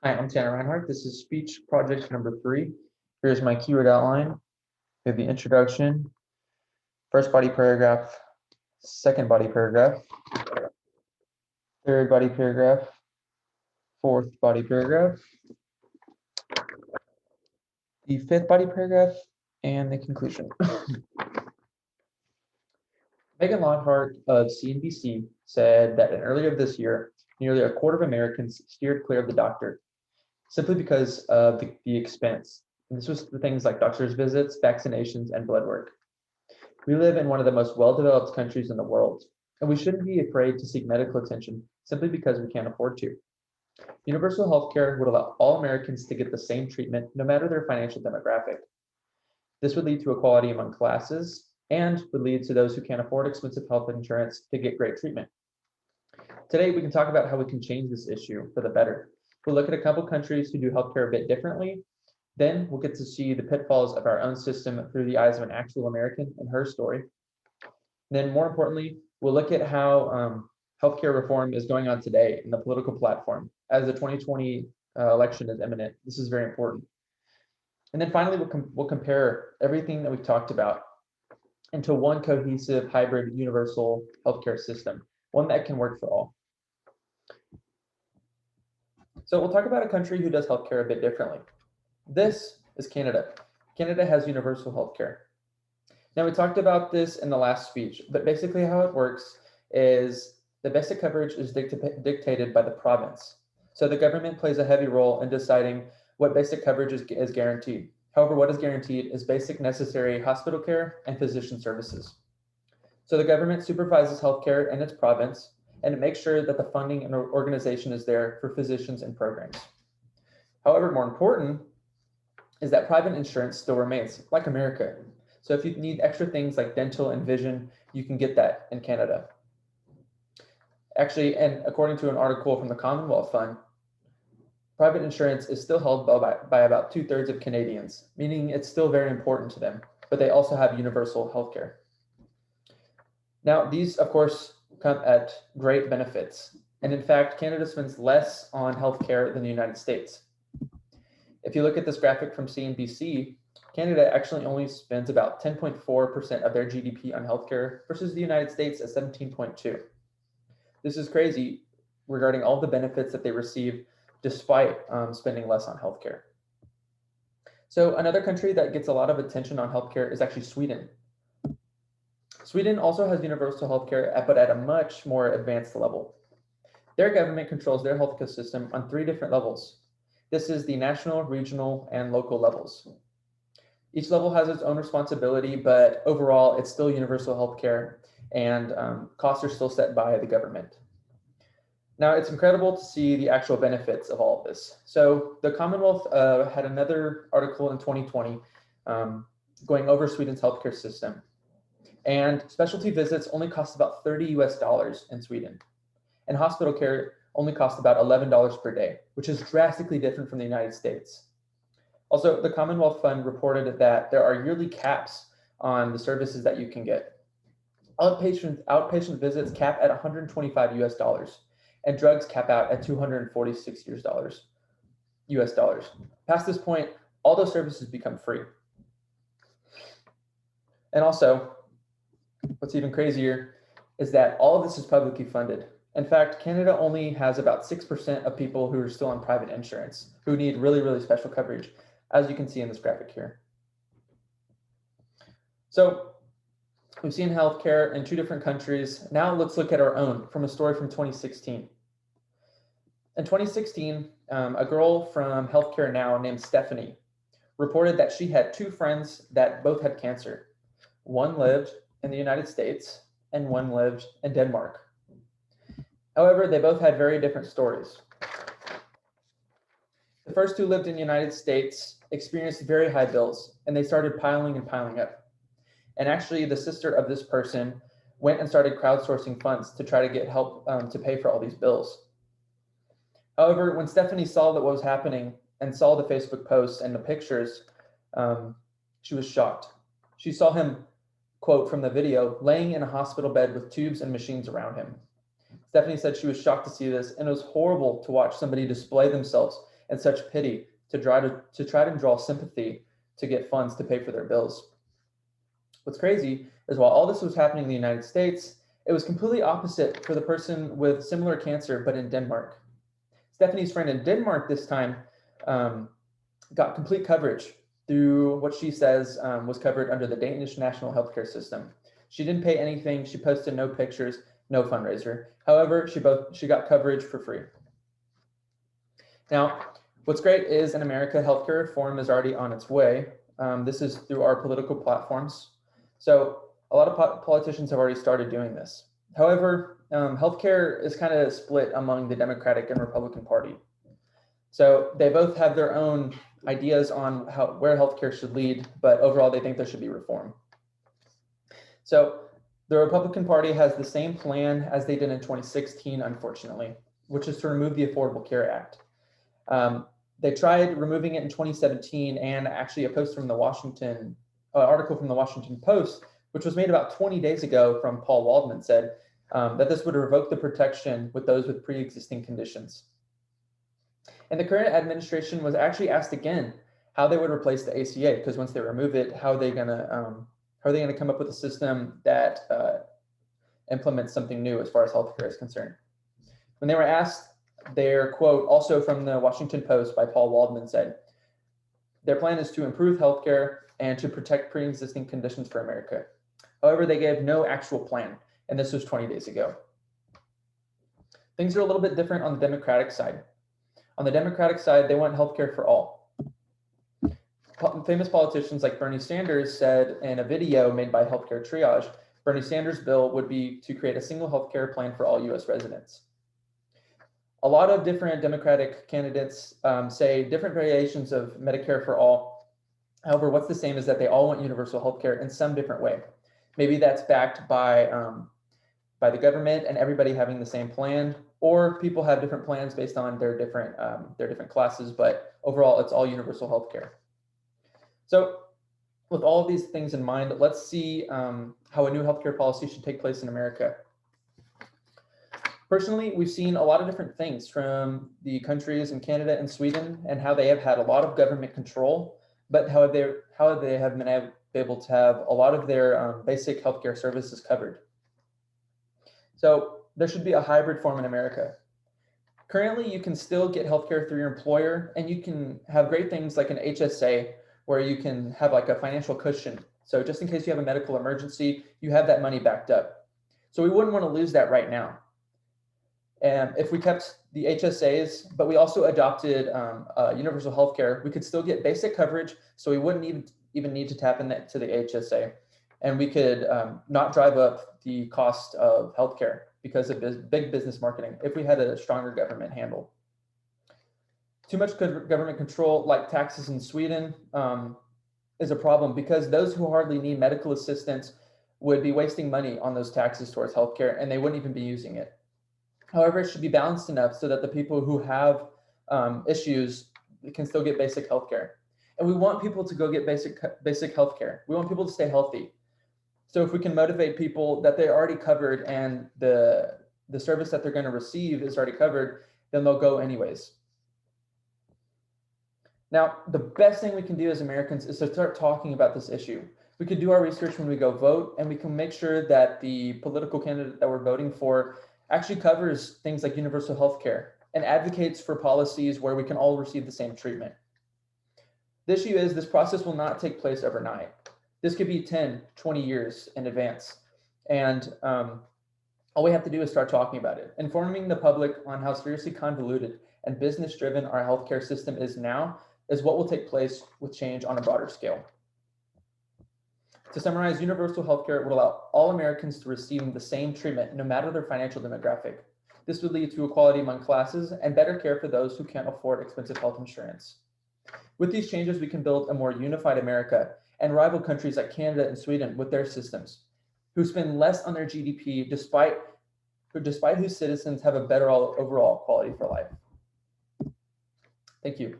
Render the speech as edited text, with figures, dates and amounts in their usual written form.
Hi, I'm Tanner Reinhardt. This is speech project number 3. Here's my keyword outline. We have the introduction, first body paragraph, second body paragraph, third body paragraph, fourth body paragraph, the fifth body paragraph, and the conclusion. Megan Lockhart of CNBC said that earlier this year, nearly a quarter of Americans steered clear of the doctor simply because of the expense. And this was for things like doctor's visits, vaccinations, and blood work. We live in one of the most well-developed countries in the world, and we shouldn't be afraid to seek medical attention simply because we can't afford to. Universal health care would allow all Americans to get the same treatment, no matter their financial demographic. This would lead to equality among classes and would lead to those who can't afford expensive health insurance to get great treatment. Today, we can talk about how we can change this issue for the better. We'll look at a couple countries who do healthcare a bit differently. Then we'll get to see the pitfalls of our own system through the eyes of an actual American and her story. Then more importantly, we'll look at how healthcare reform is going on today in the political platform as the 2020 election is imminent. This is very important. And then finally, we'll compare everything that we've talked about into one cohesive, hybrid, universal healthcare system, one that can work for all. So we'll talk about a country who does healthcare a bit differently. This is Canada. Canada has universal healthcare. Now, we talked about this in the last speech, but basically how it works is the basic coverage is dictated by the province. So the government plays a heavy role in deciding what basic coverage is guaranteed. However, what is guaranteed is basic necessary hospital care and physician services. So the government supervises healthcare in its province, and it makes sure that the funding and organization is there for physicians and programs. However, more important is that private insurance still remains, like America. So if you need extra things like dental and vision, you can get that in Canada. Actually, and according to an article from the Commonwealth Fund, private insurance is still held by about 2/3 of Canadians, meaning it's still very important to them, but they also have universal healthcare. Now, these, of course, come at great benefits. And in fact, Canada spends less on healthcare than the United States. If you look at this graphic from CNBC, Canada actually only spends about 10.4% of their GDP on healthcare versus the United States at 17.2%. This is crazy regarding all the benefits that they receive despite spending less on healthcare. So another country that gets a lot of attention on healthcare is actually Sweden. Sweden also has universal healthcare, but at a much more advanced level. Their government controls their healthcare system on 3 different levels. This is the national, regional, and local levels. Each level has its own responsibility, but overall, it's still universal healthcare, and costs are still set by the government. Now, it's incredible to see the actual benefits of all of this. So the Commonwealth had another article in 2020 going over Sweden's healthcare system. And specialty visits only cost about $30 US in Sweden. And hospital care only costs about $11 per day, which is drastically different from the United States. Also, the Commonwealth Fund reported that there are yearly caps on the services that you can get. Outpatient visits cap at $125 US, and drugs cap out at $246 US. Past this point, all those services become free. And also, what's even crazier is that all of this is publicly funded. In fact, Canada only has about 6% of people who are still on private insurance, who need really, really special coverage, as you can see in this graphic here. So we've seen healthcare in 2 different countries. Now let's look at our own from a story from 2016. In 2016, a girl from Healthcare Now named Stephanie reported that she had 2 friends that both had cancer. One lived in the United States and one lived in Denmark. However, they both had very different stories. The first 2 lived in the United States, experienced very high bills, and they started piling up. And actually, the sister of this person went and started crowdsourcing funds to try to get help to pay for all these bills. However, when Stephanie saw that what was happening and saw the Facebook posts and the pictures, she was shocked. She saw him, quote from the video, laying in a hospital bed with tubes and machines around him. Stephanie said she was shocked to see this, and it was horrible to watch somebody display themselves and such pity to try to draw sympathy to get funds to pay for their bills. What's crazy is while all this was happening in the United States, it was completely opposite for the person with similar cancer, but in Denmark. Stephanie's friend in Denmark this time got complete coverage through what she says was covered under the Danish national healthcare system. She didn't pay anything. She posted no pictures, no fundraiser. However, she got coverage for free. Now, what's great is in America, healthcare reform is already on its way. This is through our political platforms. So a lot of politicians have already started doing this. However, healthcare is kind of split among the Democratic and Republican Party. So they both have their own ideas on where healthcare should lead, but overall they think there should be reform. So the Republican Party has the same plan as they did in 2016, unfortunately, which is to remove the Affordable Care Act. They tried removing it in 2017, and actually a post from the article from the Washington Post, which was made about 20 days ago from Paul Waldman, said that this would revoke the protection with those with pre-existing conditions. And the current administration was actually asked again how they would replace the ACA, because once they remove it, how are they going to come up with a system that implements something new as far as healthcare is concerned? When they were asked, their quote, also from the Washington Post by Paul Waldman, said, their plan is to improve healthcare and to protect pre-existing conditions for America. However, they gave no actual plan, and this was 20 days ago. Things are a little bit different on the Democratic side. On the Democratic side, they want healthcare for all. Famous politicians like Bernie Sanders said in a video made by Healthcare Triage, Bernie Sanders' bill would be to create a single healthcare plan for all U.S. residents. A lot of different Democratic candidates say different variations of Medicare for all. However, what's the same is that they all want universal healthcare in some different way. Maybe that's backed by the government and everybody having the same plan, or people have different plans based on their different classes, but overall it's all universal healthcare. So with all of these things in mind, let's see how a new healthcare policy should take place in America. Personally, we've seen a lot of different things from the countries in Canada and Sweden and how they have had a lot of government control, but how they have been able to have a lot of their basic healthcare services covered. So there should be a hybrid form in America. Currently, you can still get healthcare through your employer, and you can have great things like an HSA where you can have like a financial cushion. So just in case you have a medical emergency, you have that money backed up. So we wouldn't want to lose that right now. And if we kept the HSAs, but we also adopted universal healthcare, we could still get basic coverage, so we wouldn't even need to tap into the HSA. And we could not drive up the cost of healthcare because of big business marketing if we had a stronger government handle. Too much government control, like taxes in Sweden, is a problem because those who hardly need medical assistance would be wasting money on those taxes towards healthcare, and they wouldn't even be using it. However, it should be balanced enough so that the people who have issues can still get basic healthcare. And we want people to go get basic healthcare. We want people to stay healthy. So if we can motivate people that they're already covered and the service that they're going to receive is already covered, then they'll go anyways. Now, the best thing we can do as Americans is to start talking about this issue. We could do our research when we go vote, and we can make sure that the political candidate that we're voting for actually covers things like universal health care and advocates for policies where we can all receive the same treatment. The issue is this process will not take place overnight. This could be 10, 20 years in advance. And all we have to do is start talking about it. Informing the public on how seriously convoluted and business-driven our healthcare system is now is what will take place with change on a broader scale. To summarize, universal healthcare would allow all Americans to receive the same treatment, no matter their financial demographic. This would lead to equality among classes and better care for those who can't afford expensive health insurance. With these changes, we can build a more unified America and rival countries like Canada and Sweden with their systems, who spend less on their GDP despite whose citizens have a better overall quality for life. Thank you.